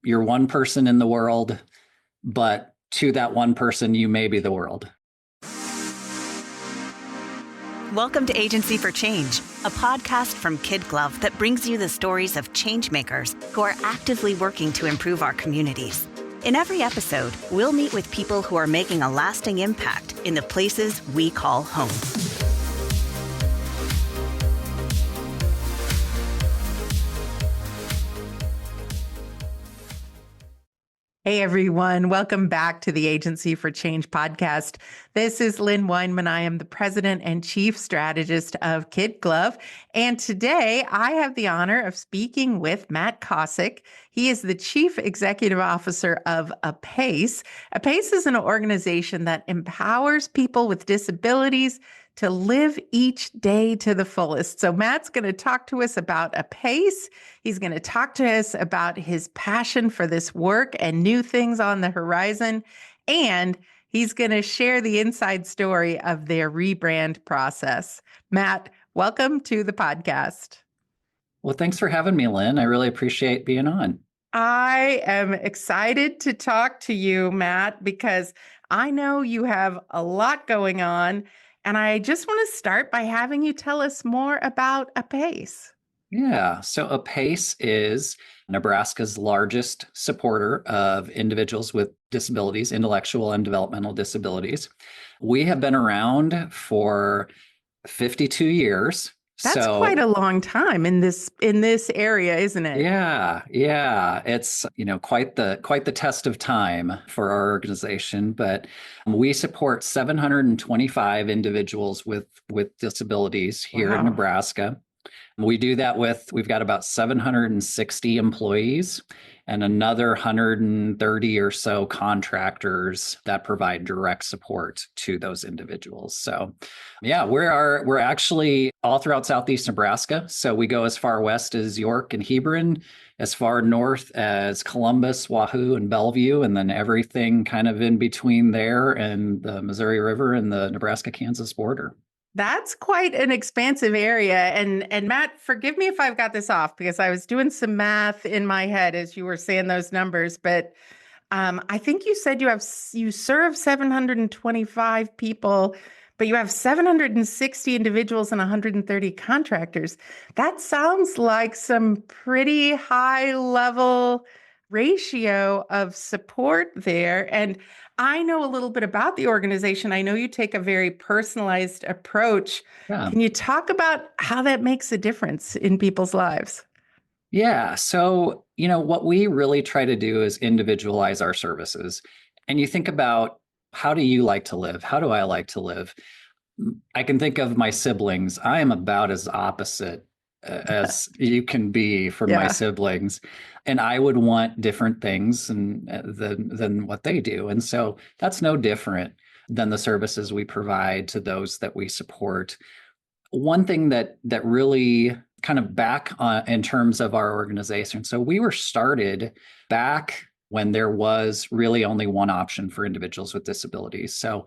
you're one person in the world, but to that one person, you may be the world. Welcome to Agency for Change, a podcast from KidGlov that brings you the stories of changemakers who are actively working to improve our communities. In every episode, we'll meet with people who are making a lasting impact in the places we call home. Hey everyone, welcome back to the Agency for Change podcast. This is Lynn Weinman. I am the president and chief strategist of KidGlov. And today I have the honor of speaking with Matt Kasik. He is the chief executive officer of Apace. Apace is an organization that empowers people with disabilities to live each day to the fullest. So Matt's going to talk to us about Apace. He's going to talk to us about his passion for this work and new things on the horizon. And he's going to share the inside story of their rebrand process. Matt, welcome to the podcast. Well, thanks for having me, Lynn. I really appreciate being on. I am excited to talk to you, Matt, because I know you have a lot going on. And I just want to start by having you tell us more about Apace. Yeah, so Apace is Nebraska's largest supporter of individuals with disabilities, intellectual and developmental disabilities. We have been around for 52 years. That's quite a long time in this area, isn't it? Yeah. It's, quite the test of time for our organization, but we support 725 individuals with disabilities here in Nebraska. We do that we've got about 760 employees and another 130 or so contractors that provide direct support to those individuals. So yeah, we're actually all throughout Southeast Nebraska. So we go as far west as York and Hebron, as far north as Columbus, Wahoo, and Bellevue, and then everything kind of in between there and the Missouri River and the Nebraska-Kansas border. That's quite an expansive area. And Matt, forgive me if I've got this off because I was doing some math in my head as you were saying those numbers. But I think you said you serve 725 people, but you have 760 individuals and 130 contractors. That sounds like some pretty high level ratio of support there. And I know a little bit about the organization. I know you take a very personalized approach. Yeah. Can you talk about how that makes a difference in people's lives? Yeah. So, what we really try to do is individualize our services. And you think about, how do you like to live? How do I like to live? I can think of my siblings. I am about as opposite as you can be from my siblings. And I would want different things than what they do. And so that's no different than the services we provide to those that we support. One thing that really kind of back in terms of our organization. So we were started back when there was really only one option for individuals with disabilities. So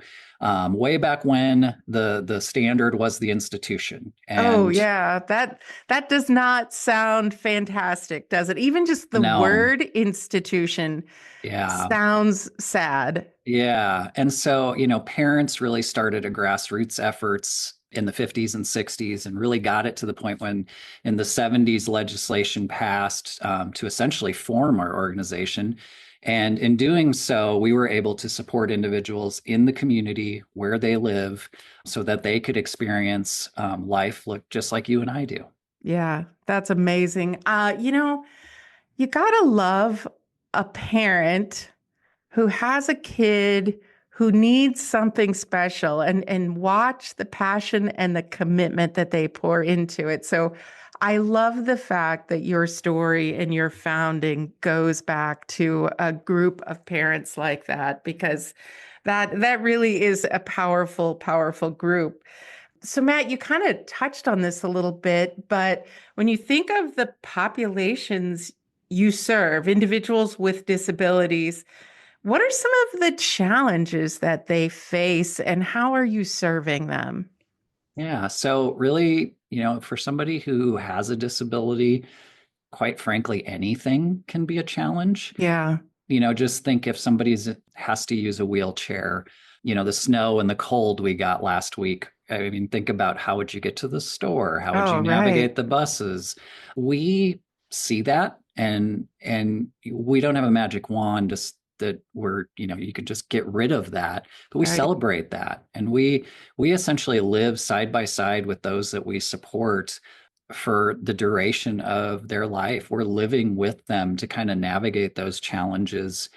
way back when the standard was the institution. And that does not sound fantastic, does it? Even just the word institution sounds sad. Yeah. And so, parents really started a grassroots efforts in the 50s and 60s and really got it to the point when in the 70s legislation passed to essentially form our organization. And in doing so, we were able to support individuals in the community where they live so that they could experience life just like you and I do. Yeah, that's amazing. You gotta love a parent who has a kid who needs something special and watch the passion and the commitment that they pour into it. So I love the fact that your story and your founding goes back to a group of parents like that, because that really is a powerful, powerful group. So Matt, you kind of touched on this a little bit, but when you think of the populations you serve, individuals with disabilities, what are some of the challenges that they face and how are you serving them? Yeah, so really, for somebody who has a disability, quite frankly, anything can be a challenge. Yeah. Just think if somebody's has to use a wheelchair, the snow and the cold we got last week. I mean, think about how would you get to the store? How would you Oh, right. navigate the buses? We see that and we don't have a magic wand just that you could just get rid of that, but we Right. celebrate that. And we essentially live side by side with those that we support for the duration of their life. We're living with them to kind of navigate those challenges.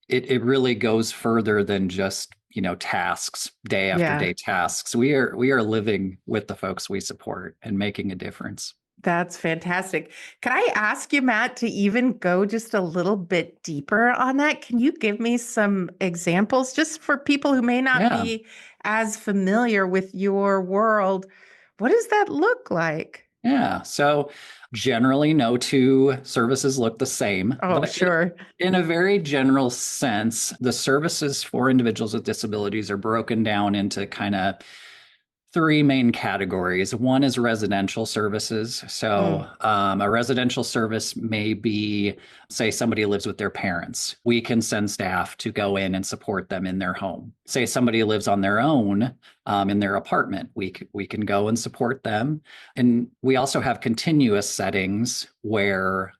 It really goes further than just, tasks, day after Yeah. day tasks. We are living with the folks we support and making a difference. That's fantastic. Could I ask you, Matt, to even go just a little bit deeper on that? Can you give me some examples just for people who may not Yeah. be as familiar with your world? What does that look like? Yeah. So generally, no two services look the same, Oh, but sure. in a very general sense, the services for individuals with disabilities are broken down into kind of three main categories. One is residential services. So, Mm, a residential service may be, say, somebody lives with their parents. We can send staff to go in and support them in their home. Say somebody lives on their own in their apartment. We can go and support them. And we also have continuous settings where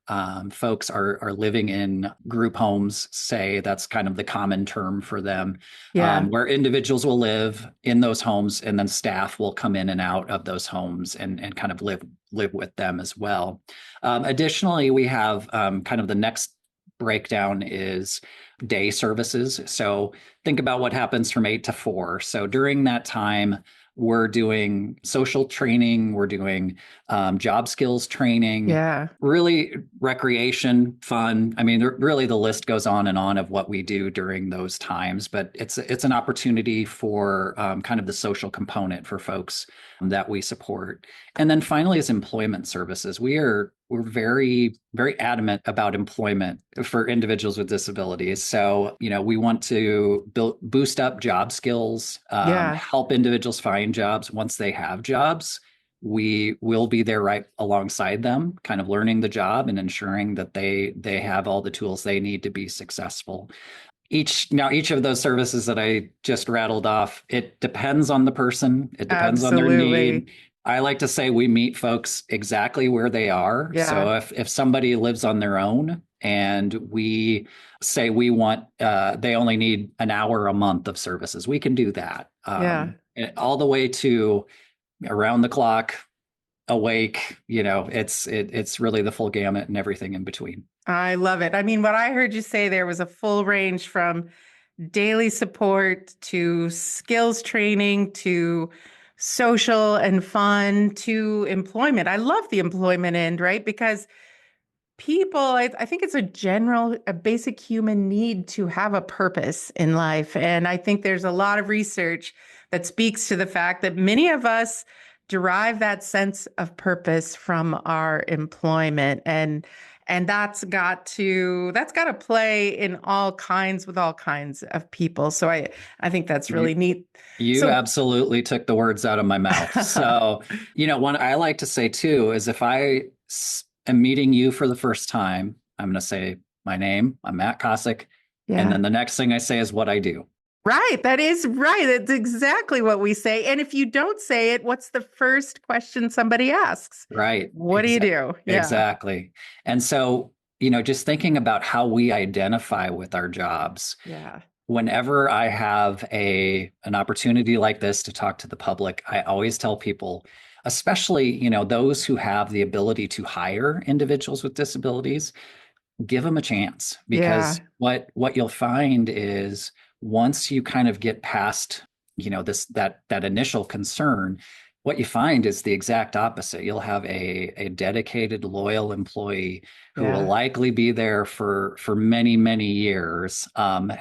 folks are living in group homes. Say that's kind of the common term for them, yeah. where individuals will live in those homes and then staff will come in and out of those homes and kind of live with them as well. Additionally, we have kind of the next breakdown is day services. So think about what happens from 8 to 4. So during that time, we're doing social training, we're doing job skills training, Yeah. really recreation, fun. I mean, really the list goes on and on of what we do during those times, but it's an opportunity for kind of the social component for folks that we support. And then finally is employment services. We're very, very adamant about employment for individuals with disabilities. So, we want to boost up job skills, Yeah. help individuals find jobs once they have jobs. We will be there right alongside them, kind of learning the job and ensuring that they have all the tools they need to be successful. Each of those services that I just rattled off, it depends on the person. It depends on their Absolutely. need. I like to say we meet folks exactly where they are. Yeah. So if somebody lives on their own and we say we want they only need an hour a month of services, we can do that. Yeah. All the way to around the clock, awake. It's really the full gamut and everything in between. I love it. I mean, what I heard you say there was a full range from daily support to skills training to social and fun to employment. I love the employment end, right? Because people, I think it's a basic human need to have a purpose in life. And I think there's a lot of research that speaks to the fact that many of us derive that sense of purpose from our employment. And that's got to play in all kinds with all kinds of people. So I think that's really You neat. you So absolutely took the words out of my mouth. So, one I like to say too is if am meeting you for the first time, I'm going to say my name, I'm Matt Kasik, and yeah. then the next thing I say is what I do. Right. That is right. That's exactly what we say. And if you don't say it, what's the first question somebody asks? Right. What do you do? Yeah. Exactly. And so, just thinking about how we identify with our jobs. Yeah. Whenever I have an opportunity like this to talk to the public, I always tell people, especially, those who have the ability to hire individuals with disabilities, give them a chance Yeah. because what you'll find is once you kind of get past, that initial concern, what you find is the exact opposite. You'll have a dedicated, loyal employee who will Yeah. likely be there for many, many years,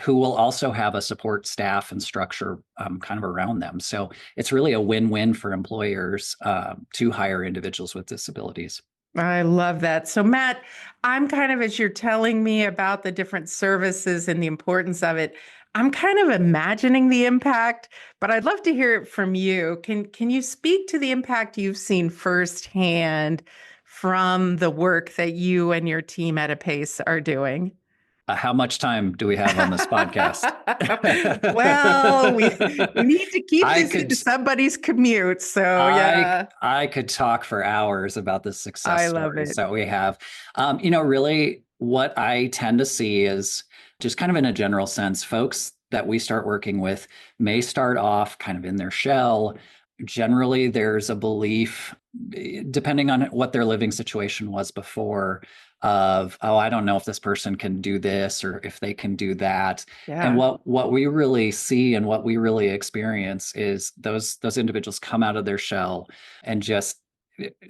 who will also have a support staff and structure kind of around them. So it's really a win-win for employers to hire individuals with disabilities. I love that. So, Matt, I'm kind of, as you're telling me about the different services and the importance of it, I'm kind of imagining the impact, but I'd love to hear it from you. Can you speak to the impact you've seen firsthand from the work that you and your team at Apace are doing? How much time do we have on this podcast? Well, we need to keep I this could into somebody's commute. So I yeah, I could talk for hours about the success I love stories it. that we have. Really, what I tend to see is just kind of in a general sense, folks that we start working with may start off kind of in their shell. Generally, there's a belief, depending on what their living situation was before, of, oh, I don't know if this person can do this or if they can do that. And Yeah. what we really see and what we really experience is those individuals come out of their shell and just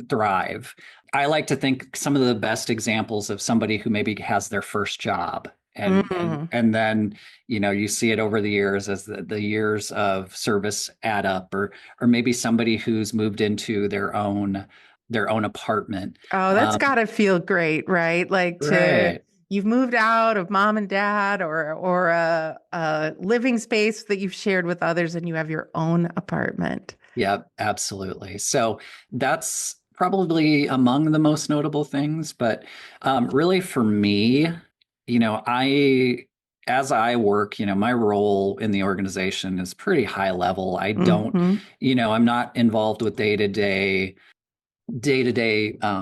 thrive. I like to think some of the best examples of somebody who maybe has their first job Mm. and then you see it over the years as the years of service add up, or maybe somebody who's moved into their own apartment. Oh, that's um, got to feel great, right? Like to right. you've moved out of mom and dad or a living space that you've shared with others and you have your own apartment. Yep, absolutely. So that's probably among the most notable things. But really, for me, as I work, my role in the organization is pretty high level. I don't, Hmm. I'm not involved with day-to-day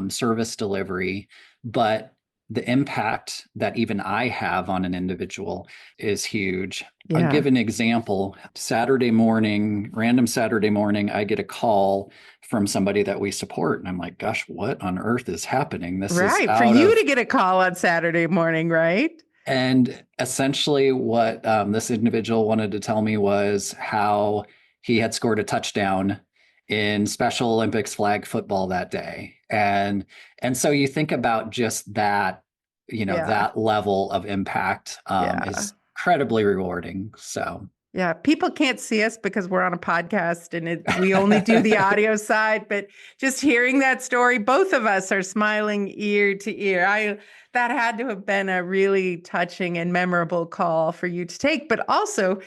service delivery, but the impact that even I have on an individual is huge. I'll Yeah. give an example. Random Saturday morning, I get a call from somebody that we support. And I'm like, gosh, what on earth is happening? This is Right. For out you of. to get a call on Saturday morning, right? And essentially, what this individual wanted to tell me was how he had scored a touchdown in Special Olympics flag football that day. And so you think about just that, Yeah. that level of impact Yeah. is incredibly rewarding. So, Yeah, people can't see us because we're on a podcast and we only do the audio side, but just hearing that story, both of us are smiling ear to ear. That had to have been a really touching and memorable call for you to take, but also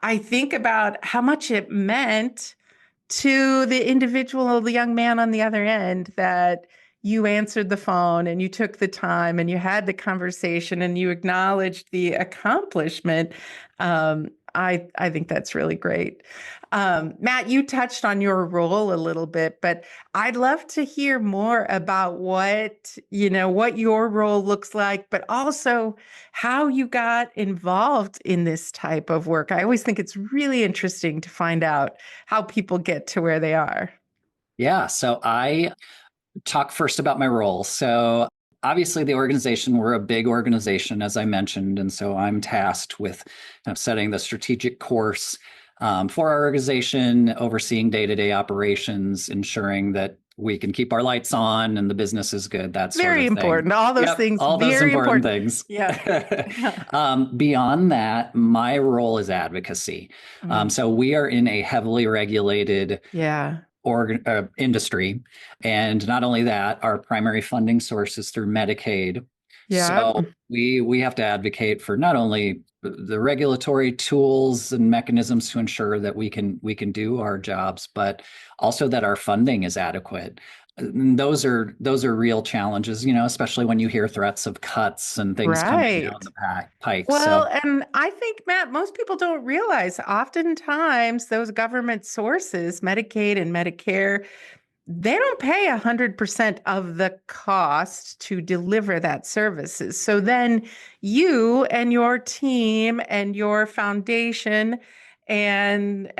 I think about how much it meant to the individual, the young man on the other end, that you answered the phone and you took the time and you had the conversation and you acknowledged the accomplishment. I think that's really great. Matt, you touched on your role a little bit, but I'd love to hear more about what your role looks like, but also how you got involved in this type of work. I always think it's really interesting to find out how people get to where they are. yeah. So I talk first about my role. So obviously, the organization, we're a big organization, as I mentioned. And so I'm tasked with setting the strategic course for our organization, overseeing day-to-day operations, ensuring that we can keep our lights on and the business is good, that sort Very of thing. important. All those Yep, things, all those very important important. things. Yeah. Beyond that, my role is advocacy. Mm, So we are in a heavily regulated yeah. industry. And not only that, our primary funding source is through Medicaid. Yeah. So we have to advocate for not only the regulatory tools and mechanisms to ensure that we can do our jobs, but also that our funding is adequate. And those are real challenges, especially when you hear threats of cuts and things coming down Right. the pike. Well, So, and I think, Matt, most people don't realize oftentimes those government sources, Medicaid and Medicare, they don't pay 100% of the cost to deliver that services. So then you and your team and your foundation and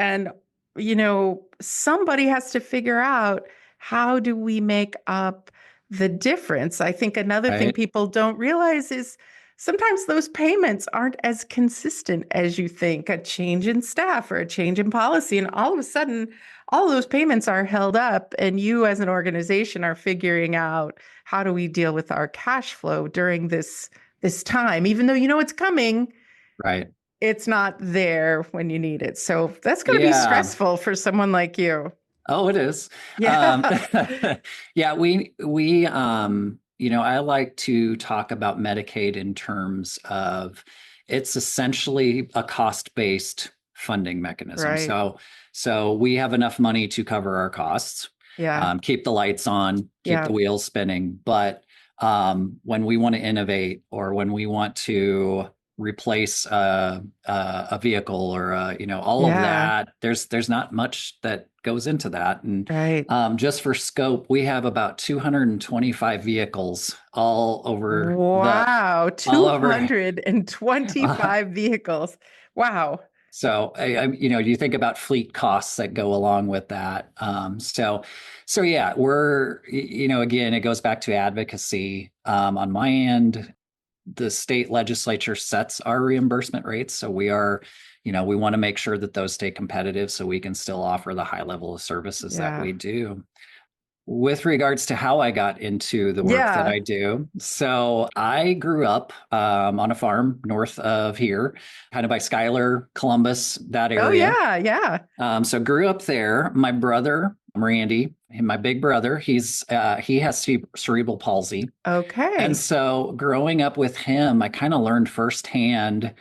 somebody has to figure out how do we make up the difference. I think another thing right, people don't realize is sometimes those payments aren't as consistent as you think. A change in staff or a change in policy, and all of a sudden all those payments are held up, and you as an organization are figuring out how do we deal with our cash flow during this time, even though you know it's coming, right. it's not there when you need it. So that's going to be Yeah. stressful for someone like you. Oh, it is. Um, Yeah. yeah, I like to talk about Medicaid in terms of it's essentially a cost-based funding mechanism. Right. So we have enough money to cover our costs. Yeah. keep the lights on, keep the Yeah. wheels spinning. But when we want to innovate or when we want to replace a vehicle or all of Yeah. that, there's not much that goes into that. And Right. just for scope, we have about 225 vehicles Wow. all over. 225 vehicles. Wow. So, you think about fleet costs that go along with that. So yeah, again, it goes back to advocacy. On my end, the state legislature sets our reimbursement rates. So we want to make sure that those stay competitive so we can still offer the high level of services that Yeah. we do. With regards to how I got into the work that Yeah. I do, so I grew up on a farm north of here, kind of by Schuyler, Columbus, that Oh, area. yeah. Yeah. So grew up there. My brother, Randy, my big brother, he has cerebral palsy, and Okay. so growing up with him, I kind of learned firsthand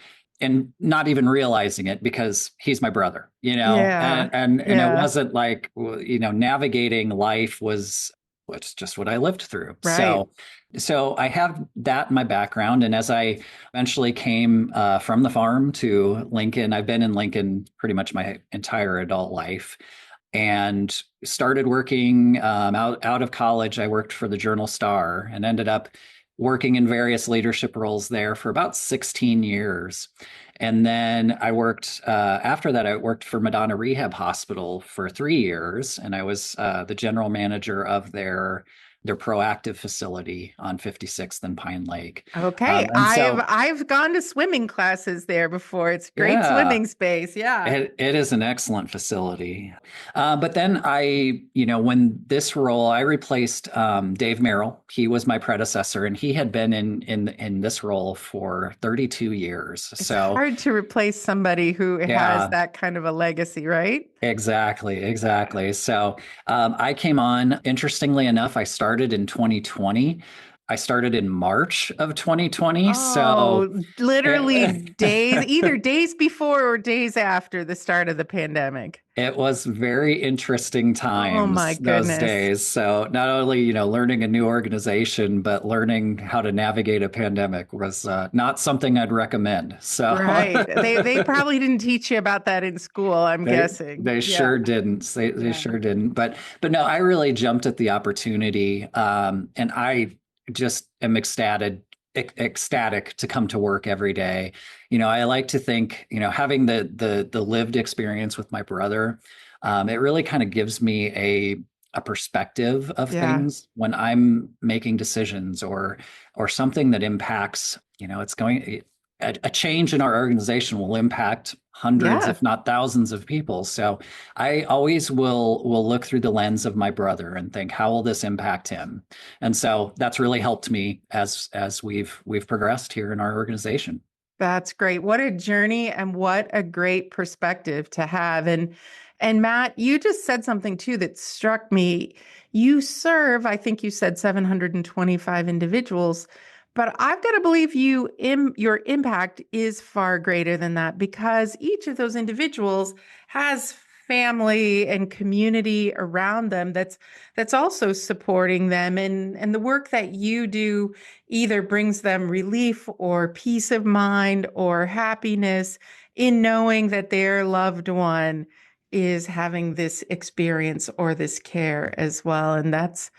and not even realizing it because he's my brother, Yeah. and it Yeah. wasn't like, navigating life was just what I lived through. Right. So I have that in my background. And as I eventually came from the farm to Lincoln, I've been in Lincoln pretty much my entire adult life and started working out of college. I worked for the Journal Star and ended up working in various leadership roles there for about 16 years. And then after that, I worked for Madonna Rehab Hospital for 3 years. And I was the general manager of their proactive facility on 56th and Pine Lake. Okay. And so, I've gone to swimming classes there before. It's great yeah, swimming space. Yeah. it is an excellent facility. But then when this role, I replaced Dave Merrill. He was my predecessor, and he had been in this role for 32 years. It's So, hard to replace somebody who has yeah, that kind of a legacy, right? exactly. So, I came on, interestingly enough, I started in 2020. I started in March of 2020. So, Oh, literally days, either days before or days after the start of the pandemic. it was very interesting Oh my times those goodness. days. So not only, learning a new organization, but learning how to navigate a pandemic was not something I'd recommend. So Right. They probably didn't teach you about that in school, I'm they guessing. they Yeah. sure didn't. They Yeah. sure didn't. But no, I really jumped at the opportunity, and I just am ecstatic to come to work every day. I like to think, having the lived experience with my brother, it really kind of gives me a perspective of Yeah. things when I'm making decisions or something that impacts, it's going a change in our organization will impact hundreds, Yeah. if not thousands of people. So I always will look through the lens of my brother and think, how will this impact him? And so that's really helped me as we've progressed here in our organization. That's great. What a journey and what a great perspective to have. And Matt, you just said something too that struck me. You serve, I think you said 725 individuals, but I've got to believe your impact is far greater than that because each of those individuals has family and community around them that's also supporting them and the work that you do either brings them relief or peace of mind or happiness in knowing that their loved one is having this experience or this care as well. And that's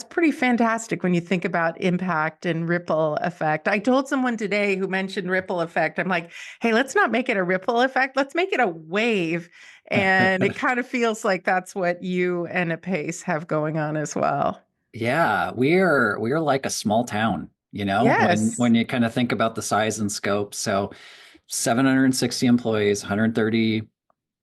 pretty fantastic when you think about impact and ripple effect. I told someone today who mentioned ripple effect, I'm like, hey, let's not make it a ripple effect. Let's make it a wave. And it kind of feels like that's what you and Apace have going on as well. Yeah, we're like a small town, when Yes. you kind of think about the size and scope. So 760 employees, 130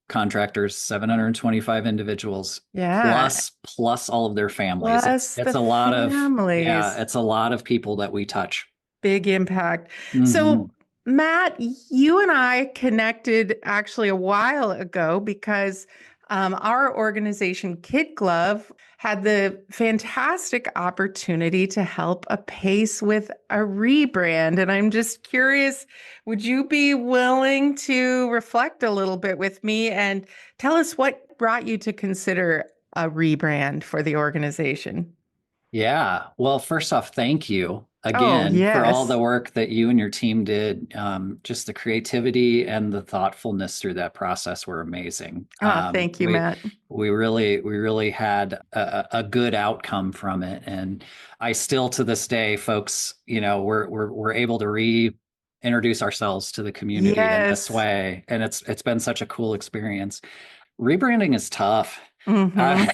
contractors, 725 individuals, Yeah. plus all of their families. It's Plus it's the a lot of yeah, families. it's a lot of people that we touch. Big impact. Hmm. So, Matt, you and I connected actually a while ago because our organization, KidGlov, had the fantastic opportunity to help Apace with a rebrand. And I'm just curious, would you be willing to reflect a little bit with me and tell us what brought you to consider a rebrand for the organization? Yeah. Well, first off, thank you Oh, again for all yes. the work that you and your team did. Just the creativity and the thoughtfulness through that process were amazing. Ah, thank you, Matt. We really had a good outcome from it, and I still to this day, folks, we're able to reintroduce ourselves to the community in this Yes. way, and it's been such a cool experience. Rebranding is tough. Hmm. Uh,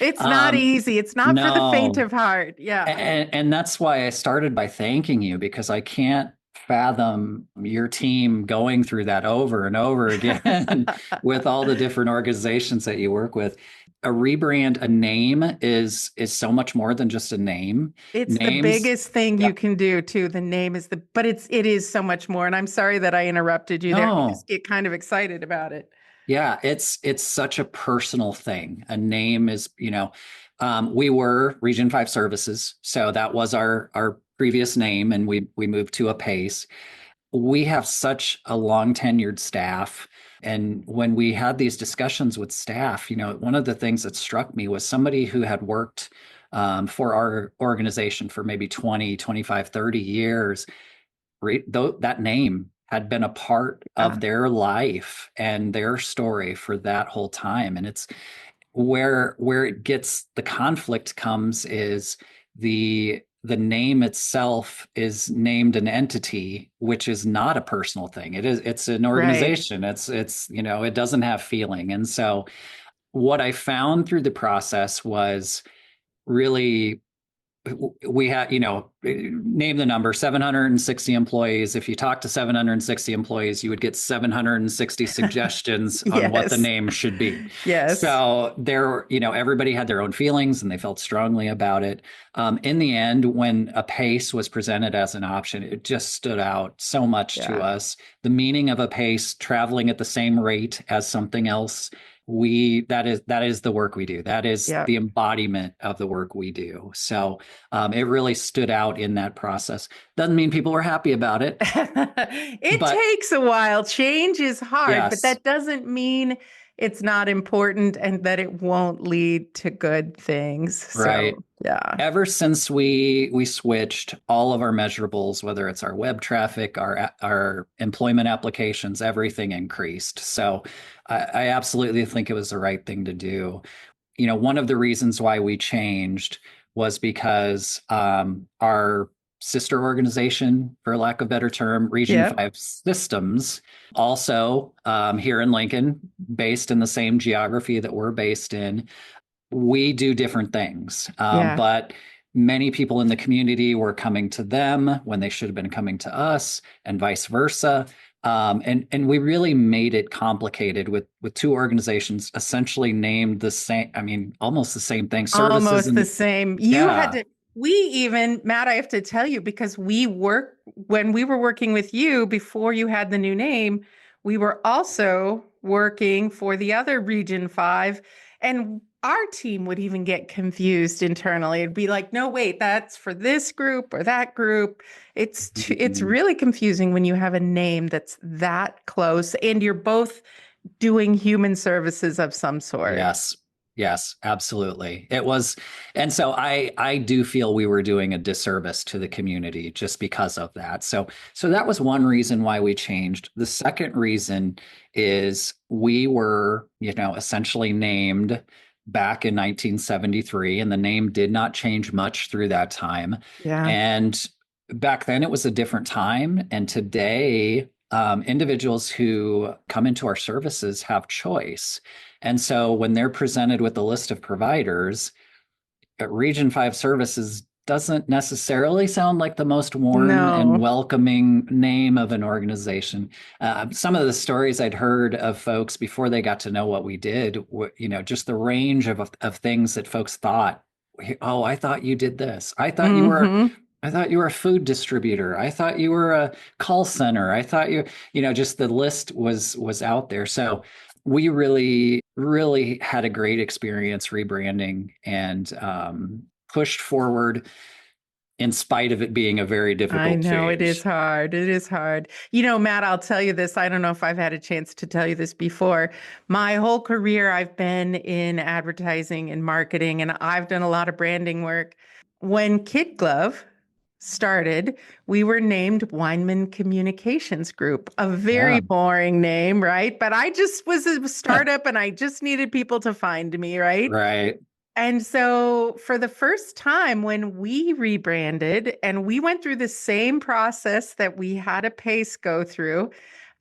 It's not um, easy. It's not for the faint no, of heart. Yeah. and that's why I started by thanking you, because I can't fathom your team going through that over and over again with all the different organizations that you work with. A rebrand, a name is so much more than just a name. It's the Names, biggest thing yeah, you can do too. The name is but it is so much more. And I'm sorry that I interrupted you there. I just no, get kind of excited about it. yeah, it's such a personal thing. A name is, we were Region 5 Services, so that was our previous name, and we moved to Apace. We have such a long tenured staff. And when we had these discussions with staff, one of the things that struck me was somebody who had worked for our organization for maybe 20, 25, 30 years. That name had been a part Yeah. of their life and their story for that whole time. And it's where it gets the conflict comes is the name itself is named an entity, which is not a personal thing. It's an Right. organization. It's it doesn't have feeling. And so what I found through the process was really, we had, name the number, 760 employees. If you talk to 760 employees, you would get 760 suggestions on what the Yes. name should be. Yes. So everybody had their own feelings and they felt strongly about it. In the end, when a pace was presented as an option, it just stood out so much to Yeah. us. The meaning of a pace traveling at the same rate as something else, that is the work we do. That is Yeah. the embodiment of the work we do. So it really stood out in that process. Doesn't mean people were happy about it, It but takes a while. Change is hard, but yes, that doesn't mean it's not important and that it won't lead to good things. right. So, yeah. Ever since we switched all of our measurables, whether it's our web traffic, our employment applications, everything increased. So I absolutely think it was the right thing to do. One of the reasons why we changed was because our sister organization, for lack of a better term, Region Yeah. 5 Systems, also here in Lincoln, based in the same geography that we're based in, we do different things. Yeah. But many people in the community were coming to them when they should have been coming to us, and vice versa. And we really made it complicated with two organizations essentially named the same. I mean, almost the same thing. Services Almost the and same. yeah, We even, Matt, I have to tell you, because when we were working with you before you had the new name, we were also working for the other Region 5. And our team would even get confused internally. It'd be like, no, wait, that's for this group or that group. It's mhm. really confusing when you have a name that's that close and you're both doing human services of some sort. Yes. Yes, absolutely. It was, and so I do feel we were doing a disservice to the community just because of that. So that was one reason why we changed. The second reason is we were, essentially named back in 1973, and the name did not change much through that time. Yeah. And back then it was a different time, and today individuals who come into our services have choice. And so when they're presented with a list of providers, Region 5 Services doesn't necessarily sound like the most warm and No. welcoming name of an organization. Some of the stories I'd heard of folks before they got to know what we did, just the range of things that folks thought. Oh, I thought you did this. Hmm. I thought you were a food distributor. I thought you were a call center. I thought just the list was out there. So we really, really had a great experience rebranding and pushed forward in spite of it being a very I difficult know it is change. hard. It is hard. Matt, I'll tell you this. I don't know if I've had a chance to tell you this before. My whole career, I've been in advertising and marketing, and I've done a lot of branding work. When KidGlov started, we were named Weinman Communications Group, a very Yeah. boring name, right? But I just was a startup and I just needed people to find me, right? Right. And so, for the first time, when we rebranded and we went through the same process that we had Apace go through,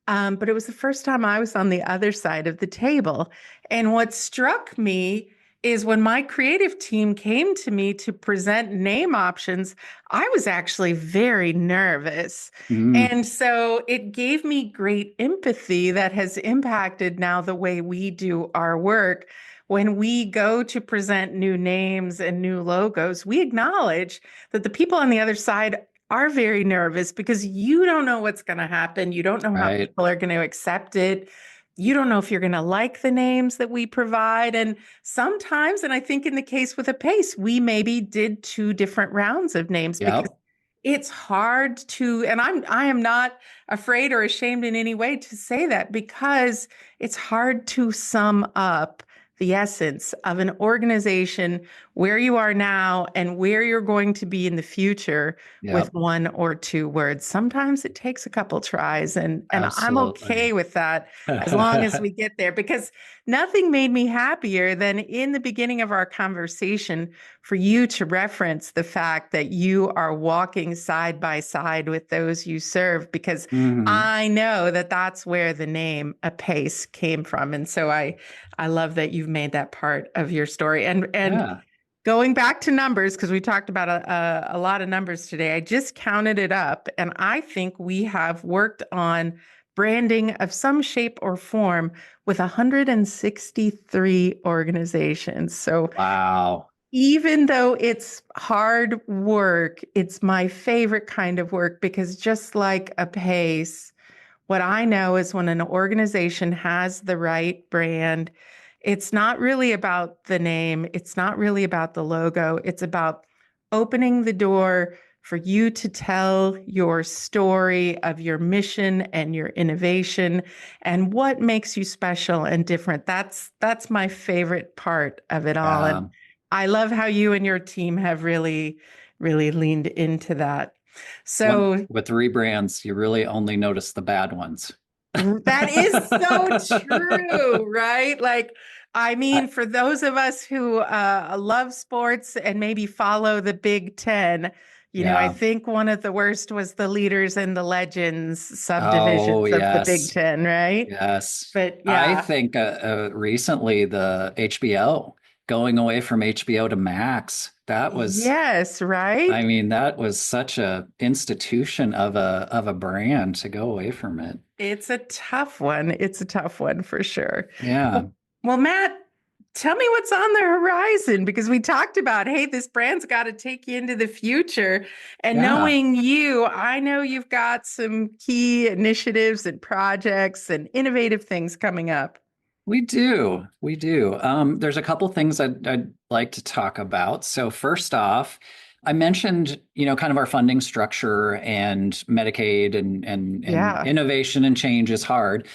but it was the first time I was on the other side of the table. And what struck me is when my creative team came to me to present name options, I was actually very nervous. Mm, And so it gave me great empathy that has impacted now the way we do our work. When we go to present new names and new logos, we acknowledge that the people on the other side are very nervous because you don't know what's going to happen. You don't know how right. people are going to accept it. You don't know if you're going to like the names that we provide. And sometimes, and I think in the case with Apace, we maybe did two different rounds of names because Yep. it's hard to, and I am not afraid or ashamed in any way to say that because it's hard to sum up the essence of an organization where you are now and where you're going to be in the future with Yep. one or two words. Sometimes it takes a couple tries and I'm Absolutely. okay with that as long as we get there because nothing made me happier than in the beginning of our conversation for you to reference the fact that you are walking side by side with those you serve because Hmm. I know that that's where the name Apace came from. And so I love that you've made that part of your story. And Yeah. going back to numbers, because we talked about a lot of numbers today, I just counted it up, and I think we have worked on branding of some shape or form with 163 organizations. So Wow. even though it's hard work, it's my favorite kind of work because just like a pace, what I know is when an organization has the right brand, it's not really about the name, it's not really about the logo, it's about opening the door for you to tell your story of your mission and your innovation and what makes you special and different. That's my favorite part of it all. And Yeah. I love how you and your team have really, really leaned into that. One So with rebrands, you really only notice the bad ones. that is so true, right? Like, I I, mean, for those of us who love sports and maybe follow the Big Ten, I yeah. think one of the worst was the leaders and the legends Oh, subdivisions of the Big yes. Ten, right? Yes. But I yeah, think recently the HBO going away from HBO to Max, yes, I right? mean, that was such a institution of a brand to go away from it. It's a tough one. It's a tough one for sure. Yeah. Well, Matt, tell me what's on the horizon because we talked about, hey, this brand's got to take you into the future. And Yeah. knowing you, I know you've got some key initiatives and projects and innovative things coming up. We do. We do. There's a couple things I'd like to talk about. So first off, I mentioned, kind of our funding structure and Medicaid and Yeah, innovation and change is hard.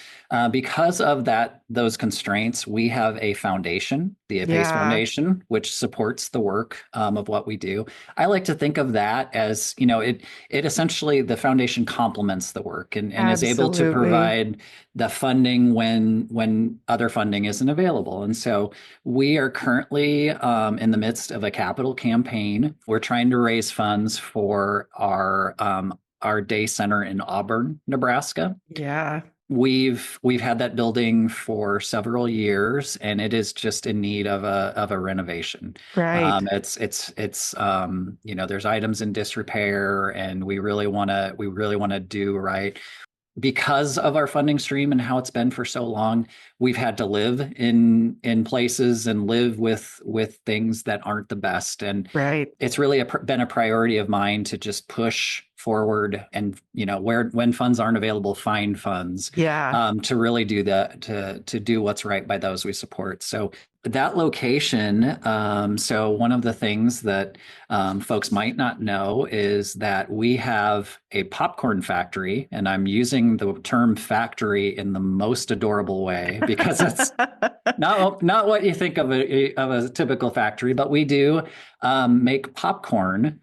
Because of those constraints, we have a foundation, the Apace yeah, Foundation, which supports the work of what we do. I like to think of that as, it essentially the foundation complements the work and is able to absolutely. provide the funding when other funding isn't available. And so we are currently in the midst of a capital campaign. We're trying to raise funds for our day center in Auburn, Nebraska. Yeah, We've had that building for several years, and it is just in need of a renovation. right, There's items in disrepair, and we really want to do right because of our funding stream and how it's been for so long. We've had to live in places and live with things that aren't the best, and right. it's really been a priority of mine to just push forward and, where when funds aren't available, find funds Yeah. to really do that, to do what's right by those we support. So that location, so one of the things that folks might not know is that we have a popcorn factory, and I'm using the term factory in the most adorable way because it's not what you think of a typical factory, but we do make popcorn.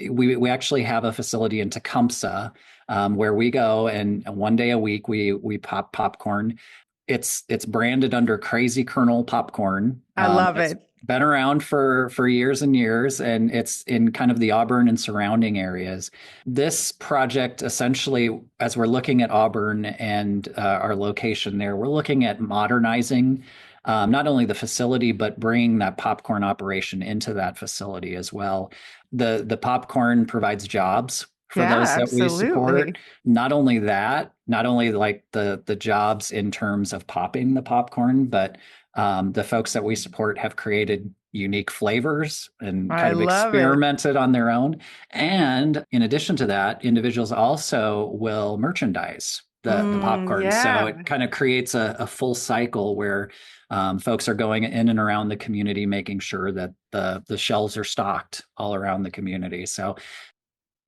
We actually have a facility in Tecumseh where we go, and one day a week we pop popcorn. It's branded under Crazy Kernel Popcorn. I love It's it. been around for years and years, and it's in kind of the Auburn and surrounding areas. This project, essentially, as we're looking at Auburn and our location there, we're looking at modernizing not only the facility, but bringing that popcorn operation into that facility as well. The popcorn provides jobs for Yeah, those that we support. absolutely. Not only that, not only like the jobs in terms of popping the popcorn, but the folks that we support have created unique flavors and I kind of love it. experimented on their own. And in addition to that, individuals also will merchandise the popcorn. So Yeah. it kind of creates a full cycle where folks are going in and around the community, making sure that the shelves are stocked all around the community. So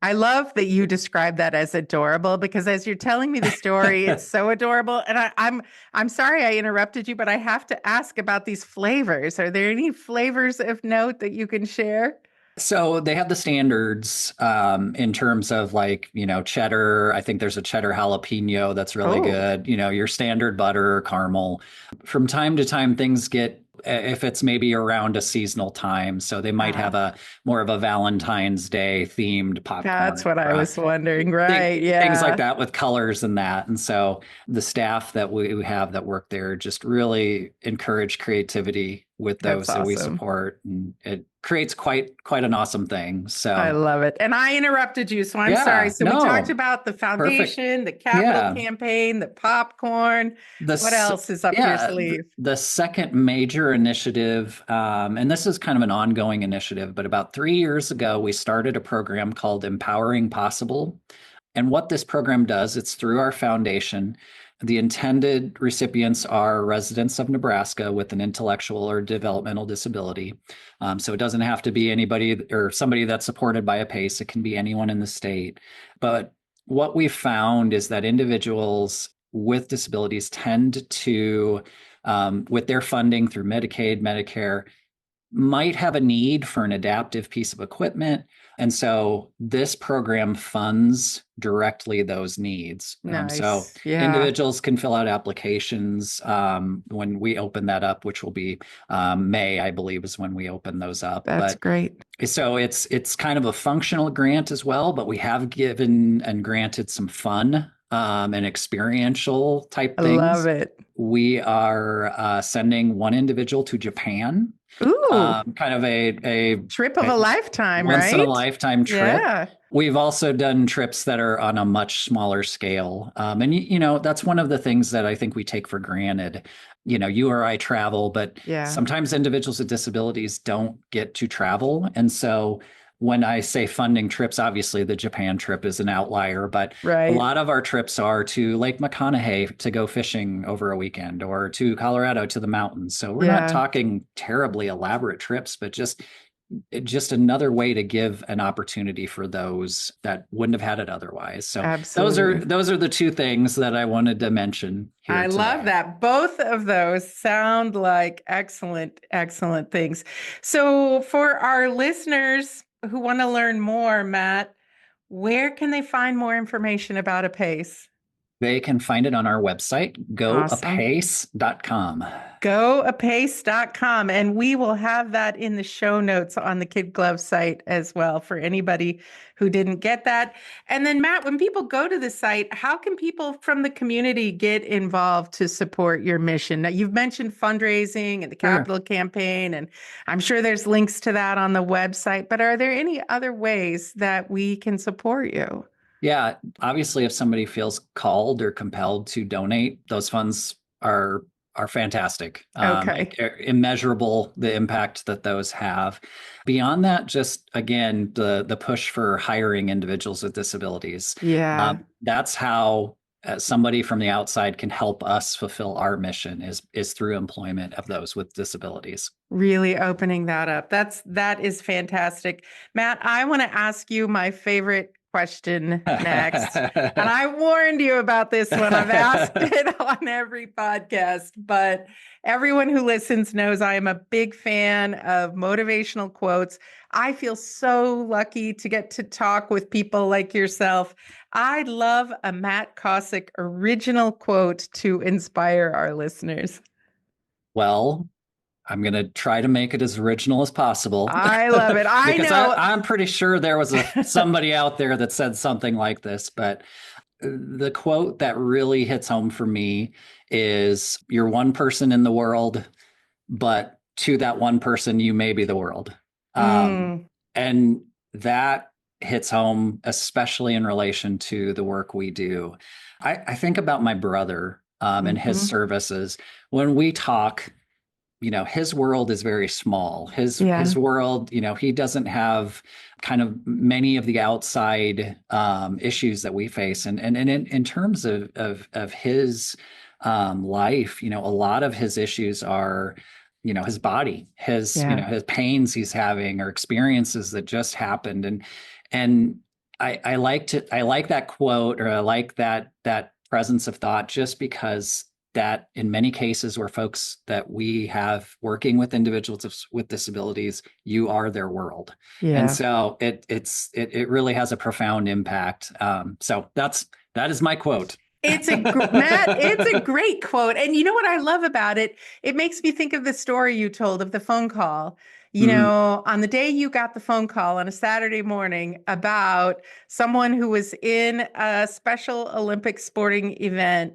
I love that you describe that as adorable because as you're telling me the story, it's so adorable. And I'm sorry I interrupted you, but I have to ask about these flavors. Are there any flavors of note that you can share? So they have the standards in terms of like, cheddar. I think there's a cheddar jalapeno that's really Oh, good. Your standard butter, caramel. From time to time, things get, if it's maybe around a seasonal time. So they might have ah, a more of a Valentine's Day themed that's popcorn what I or was wondering. Right. things like Yeah. that with colors and that. And so the staff that we have that work there just really encourage creativity with That's those that we awesome. support. And it creates quite an awesome thing. I So love it. And I interrupted you, so I'm sorry. yeah, So we talked no, about the perfect. foundation, the capital Yeah. campaign, the popcorn. What This, else is up your yeah, sleeve? the second major initiative, and this is kind of an ongoing initiative, but about 3 years ago, we started a program called Empowering Possible. And what this program does, it's through our foundation. The intended recipients are residents of Nebraska with an intellectual or developmental disability. So it doesn't have to be anybody or somebody that's supported by Apace. It can be anyone in the state. But what we've found is that individuals with disabilities tend to, with their funding through Medicaid, Medicare, might have a need for an adaptive piece of equipment. And so this program funds directly those needs. So Nice. Yeah, individuals can fill out applications when we open that up, which will be May, I believe, is when we open those up. that's But great. so it's kind of a functional grant as well, but we have given and granted some fun and experiential type I love things. it. We are sending one individual to Japan, Ooh, kind of trip of a a lifetime, once in a right? lifetime trip. Yeah. We've also done trips that are on a much smaller scale. And, that's one of the things that I think we take for granted. You or I travel, but Yeah. sometimes individuals with disabilities don't get to travel. And so when I say funding trips, obviously the Japan trip is an outlier, but a Right. lot of our trips are to Lake McConaughey to go fishing over a weekend or to Colorado to the mountains. So we're not Yeah. talking terribly elaborate trips, but just another way to give an opportunity for those that wouldn't have had it otherwise. So Absolutely. those are the two things that I wanted to mention here I love today. that. Both of those sound like excellent, excellent things. So, for our listeners who want to learn more, Matt, where can they find more information about Apace? They can find it on our website, Awesome. goapace.com. Goapace.com. And we will have that in the show notes on the Kid Glove site as well for anybody who didn't get that. And then, Matt, when people go to the site, how can people from the community get involved to support your mission? Now, you've mentioned fundraising and the Sure. capital campaign, and I'm sure there's links to that on the website. But are there any other ways that we can support you? Yeah, obviously, if somebody feels called or compelled to donate, those funds are are fantastic. Okay. Immeasurable, the impact that those have. Beyond that, just again, the push for hiring individuals with disabilities. Yeah. That's how somebody from the outside can help us fulfill our mission is through employment of those with disabilities. Really opening that up. That is fantastic. Matt, I want to ask you my favorite question next. And I warned you about this one. I've asked it on every podcast, but everyone who listens knows I am a big fan of motivational quotes. I feel so lucky to get to talk with people like yourself. I love a Matt Kasik original quote to inspire our listeners. Well, I'm going to try to make it as original as possible. I love it. I because know. I'm pretty sure there was somebody out there that said something like this, but the quote that really hits home for me is, "You're one person in the world, but to that one person, you may be the world." And that hits home, especially in relation to the work we do. I think about my brother and his services. When we talk, his world is very small. His world, he doesn't have kind of many of the outside issues that we face. And in terms of his life, a lot of his issues are, his body, his pains he's having or experiences that just happened. And I like that quote, or I like that presence of thought, just because that in many cases where folks that we have working with individuals with disabilities, you are their world. Yeah. And so it really has a profound impact. So that is my quote. Matt, it's a great quote. And you know what I love about it? It makes me think of the story you told of the phone call. On the day you got the phone call on a Saturday morning about someone who was in a Special Olympic sporting event,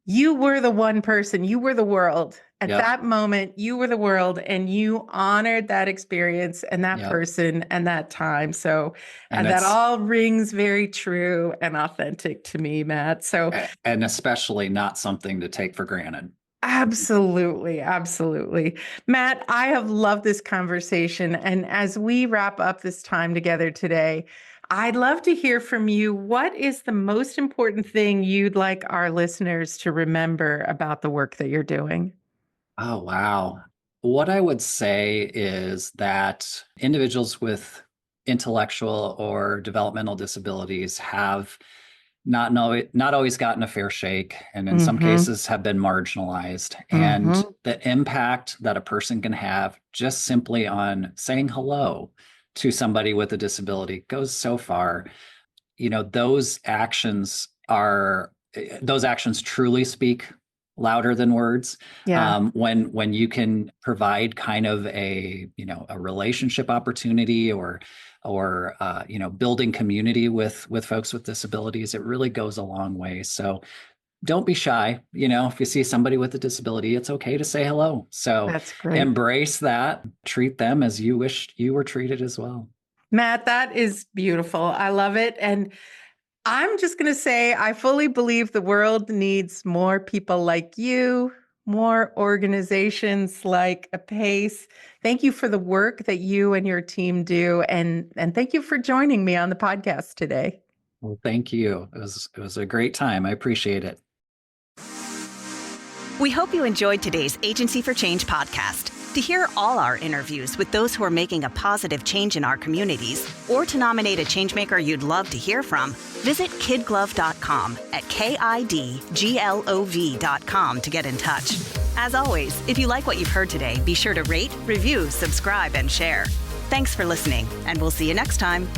you were the one person, you were the world. At that moment, you were the world, and you honored that experience and that person and that time. So, and that all rings very true and authentic to me, Matt. So, and especially not something to take for granted. Absolutely. Absolutely. Matt, I have loved this conversation. And as we wrap up this time together today, I'd love to hear from you. What is the most important thing you'd like our listeners to remember about the work that you're doing? Oh, wow. What I would say is that individuals with intellectual or developmental disabilities have not always gotten a fair shake, and in some cases have been marginalized. And the impact that a person can have just simply on saying hello to somebody with a disability goes so far. Those actions truly speak louder than words. When you can provide kind of a relationship opportunity or building community with folks with disabilities, it really goes a long way. So don't be shy. If you see somebody with a disability, it's okay to say hello. So that's great. Embrace that, treat them as you wish you were treated as well. Matt, that is beautiful. I love it. And I'm just going to say, I fully believe the world needs more people like you, more organizations like Apace. Thank you for the work that you and your team do. And thank you for joining me on the podcast today. Well, thank you. It was a great time. I appreciate it. We hope you enjoyed today's Agency for Change podcast. To hear all our interviews with those who are making a positive change in our communities, or to nominate a changemaker you'd love to hear from, visit KidGlov.com at KIDGLOV.com to get in touch. As always, if you like what you've heard today, be sure to rate, review, subscribe, and share. Thanks for listening, and we'll see you next time.